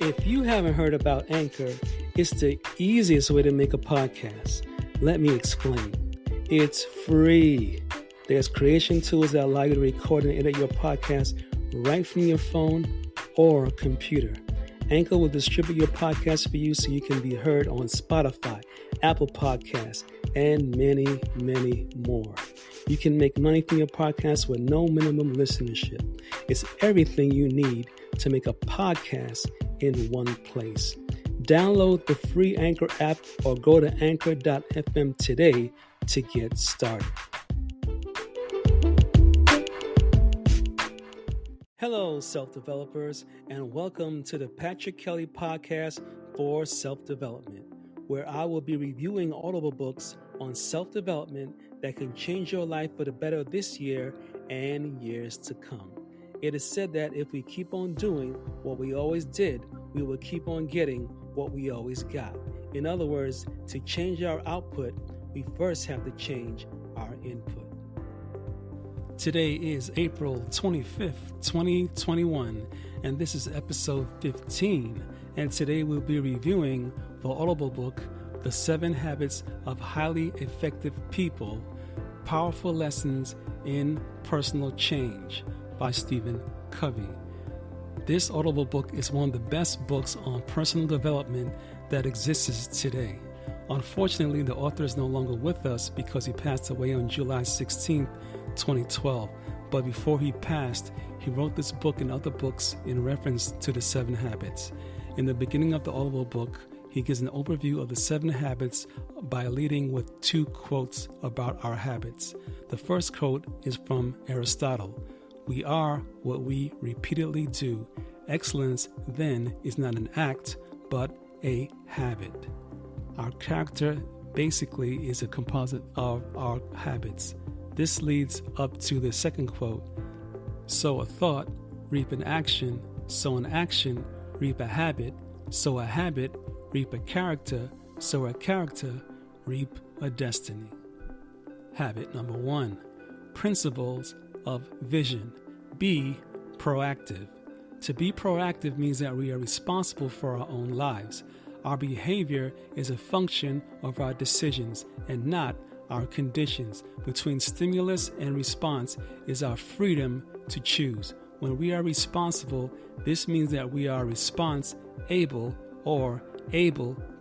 If you haven't heard about Anchor, it's the easiest way to make a podcast. Let me explain. It's free. There's creation tools that allow you to record and edit your podcast right from your phone or computer. Anchor will distribute your podcast for you so you can be heard on Spotify, Apple Podcasts, and many, many more. You can make money from your podcast with no minimum listenership. It's everything you need to make a podcast in one place. Download the free Anchor app or go to anchor.fm today to get started. Hello, self-developers, and welcome to the Patrick Kelly Podcast for Self-Development, where I will be reviewing Audible books on self-development that can change your life for the better this year and years to come. It is said that if we keep on doing what we always did, we will keep on getting what we always got. In other words, to change our output, we first have to change our input. Today is April 25th, 2021, and this is episode 15. And today we'll be reviewing the Audible book, The 7 Habits of Highly Effective People, Powerful Lessons in Personal Change by Covey. This Audible book is one of the best books on personal development that exists today. Unfortunately, the author is no longer with us because he passed away on July 16th, 2012. But before he passed, he wrote this book and other books in reference to the 7 habits. In the beginning of the Audible book, he gives an overview of the 7 habits by leading with 2 quotes about our habits. The first quote is from Aristotle. We are what we repeatedly do. Excellence, then, is not an act, but a habit. Our character basically is a composite of our habits. This leads up to the second quote. Sow a thought, reap an action. Sow an action, reap a habit. Sow a habit, reap a character. Sow a character, reap a destiny. Habit number 1. Principles of vision. Be proactive. To be proactive means that we are responsible for our own lives. Our behavior is a function of our decisions and not our conditions. Between stimulus and response is our freedom to choose. When we are responsible, this means that we are able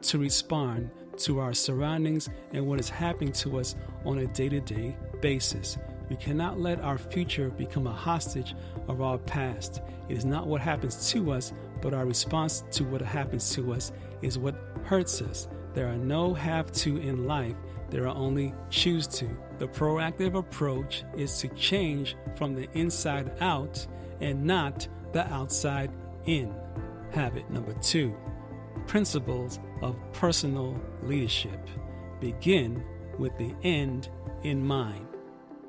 to respond to our surroundings and what is happening to us on a day-to-day basis. We cannot let our future become a hostage of our past. It is not what happens to us, but our response to what happens to us is what hurts us. There are no have to in life. There are only choose to. The proactive approach is to change from the inside out and not the outside in. Habit number 2. Principles of personal leadership. Begin with the end in mind.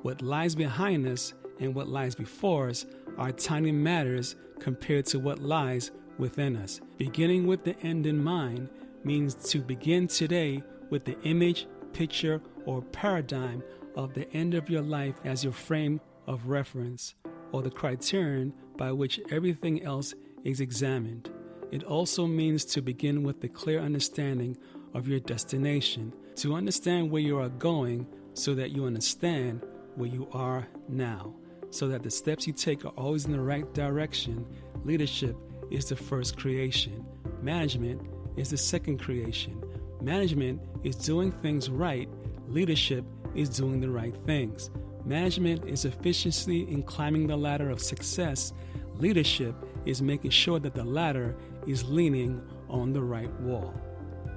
What lies behind us and what lies before us are tiny matters compared to what lies within us. Beginning with the end in mind means to begin today with the image, picture, or paradigm of the end of your life as your frame of reference, or the criterion by which everything else is examined. It also means to begin with the clear understanding of your destination, to understand where you are going so that you understand where you are now, so that the steps you take are always in the right direction. Leadership is the first creation. Management is the second creation. Management is doing things right. Leadership is doing the right things. Management is efficiency in climbing the ladder of success. Leadership is making sure that the ladder is leaning on the right wall.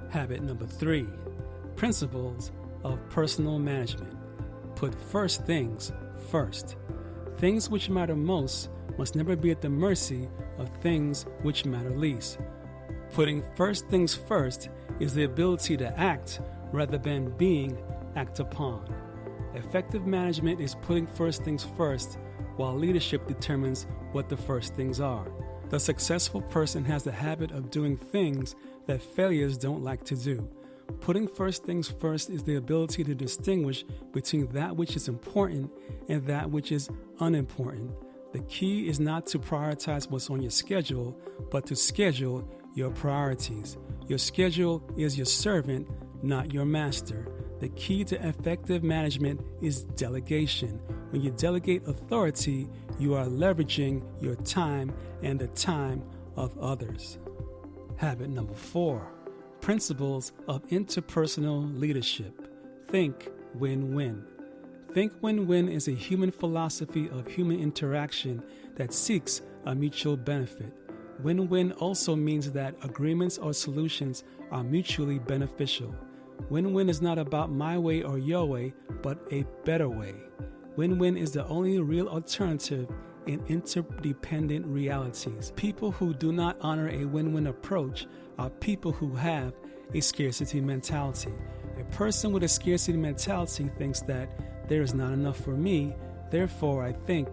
Habit number 3. Principles of personal management. Put first things first. Things which matter most must never be at the mercy of things which matter least. Putting first things first is the ability to act rather than being acted upon. Effective management is putting first things first, while leadership determines what the first things are. The successful person has the habit of doing things that failures don't like to do. Putting first things first is the ability to distinguish between that which is important and that which is unimportant. The key is not to prioritize what's on your schedule, but to schedule your priorities. Your schedule is your servant, not your master. The key to effective management is delegation. When you delegate authority, you are leveraging your time and the time of others. Habit number 4, principles of interpersonal leadership. Think win-win. Think win-win is a human philosophy of human interaction that seeks a mutual benefit. Win-win also means that agreements or solutions are mutually beneficial. Win-win is not about my way or your way, but a better way. Win-win is the only real alternative in interdependent realities. People who do not honor a win-win approach are people who have a scarcity mentality. A person with a scarcity mentality thinks that there is not enough for me, therefore I think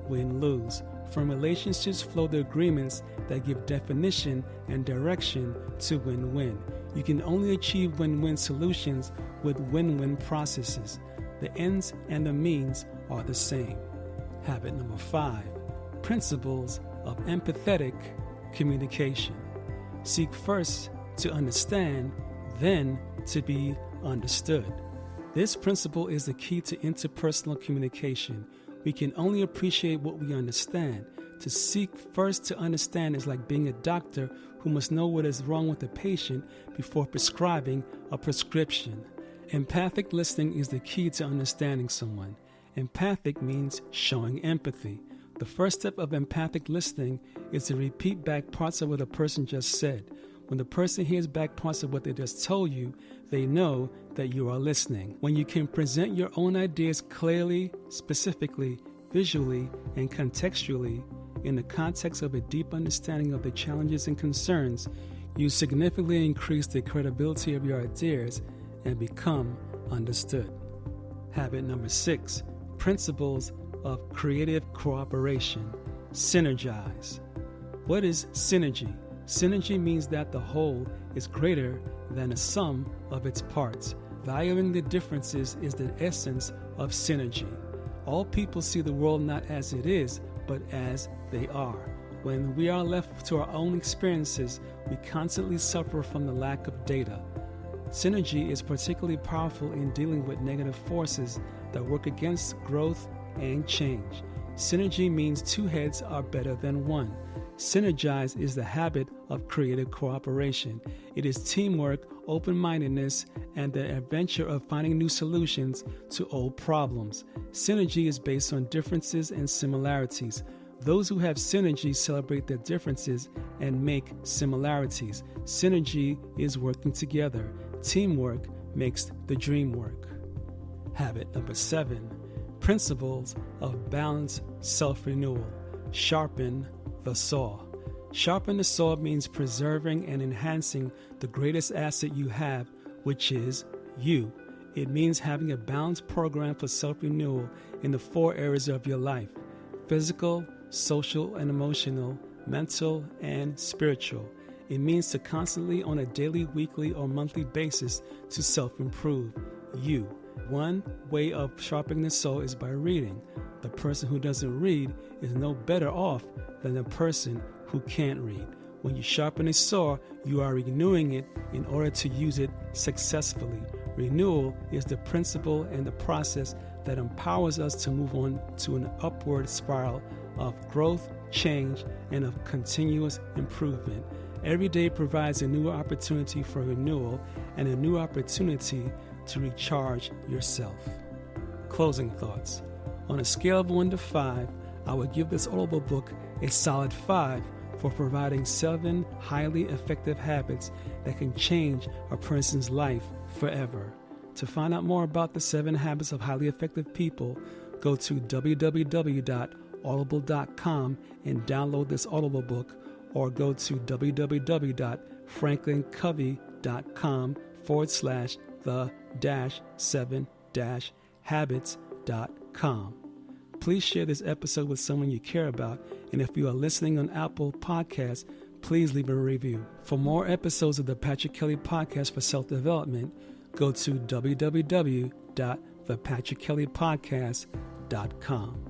win-lose. From relationships flow the agreements that give definition and direction to win-win. You can only achieve win-win solutions with win-win processes. The ends and the means are the same. Habit number 5, principles of empathetic communication. Seek first to understand, then to be understood. This principle is the key to interpersonal communication. We can only appreciate what we understand. To seek first to understand is like being a doctor who must know what is wrong with the patient before prescribing a prescription. Empathic listening is the key to understanding someone. Empathic means showing empathy. The first step of empathic listening is to repeat back parts of what a person just said. When the person hears back parts of what they just told you, they know that you are listening. When you can present your own ideas clearly, specifically, visually, and contextually in the context of a deep understanding of the challenges and concerns, you significantly increase the credibility of your ideas and become understood. Habit number 6, principles of creative cooperation. Synergize. What is synergy? Synergy means that the whole is greater than the sum of its parts. Valuing the differences is the essence of synergy. All people see the world not as it is, but as they are. When we are left to our own experiences, we constantly suffer from the lack of data. Synergy is particularly powerful in dealing with negative forces that work against growth and change. Synergy means 2 heads are better than 1. Synergize is the habit of creative cooperation. It is teamwork, open-mindedness, and the adventure of finding new solutions to old problems. Synergy is based on differences and similarities. Those who have synergy celebrate their differences and make similarities. Synergy is working together. Teamwork makes the dream work. Habit number 7, principles of balanced self-renewal. Sharpen the saw. Sharpen the saw means preserving and enhancing the greatest asset you have, which is you. It means having a balanced program for self-renewal in the 4 areas of your life: physical, social and emotional, mental, and spiritual. It means to constantly, on a daily, weekly, or monthly basis, to self-improve you. One way of sharpening the saw is by reading. The person who doesn't read is no better off than the person who can't read. When you sharpen a saw, you are renewing it in order to use it successfully. Renewal is the principle and the process that empowers us to move on to an upward spiral of growth, change, and of continuous improvement. Every day provides a new opportunity for renewal and a new opportunity to recharge yourself. Closing thoughts. On a scale of 1 to 5, I would give this Audible book a solid 5 for providing 7 highly effective habits that can change a person's life forever. To find out more about the 7 habits of highly effective people, go to www.audible.com and download this Audible book, or go to www.franklincovey.com/the-7-habits.com. Please share this episode with someone you care about, and if you are listening on Apple Podcasts, please leave a review. For more episodes of the Patrick Kelly Podcast for Self-Development, go to www.thepatrickkellypodcast.com.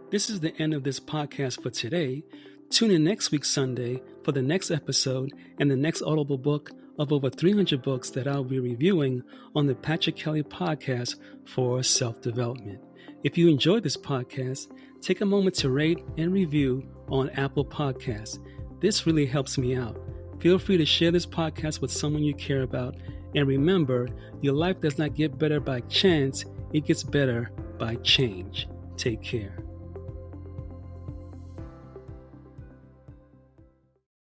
This is the end of this podcast for today. Tune in next week, Sunday, for the next episode and the next Audible book of over 300 books that I'll be reviewing on the Patrick Kelly Podcast for Self-Development. If you enjoyed this podcast, take a moment to rate and review on Apple Podcasts. This really helps me out. Feel free to share this podcast with someone you care about. And remember, your life does not get better by chance, it gets better by change. Take care.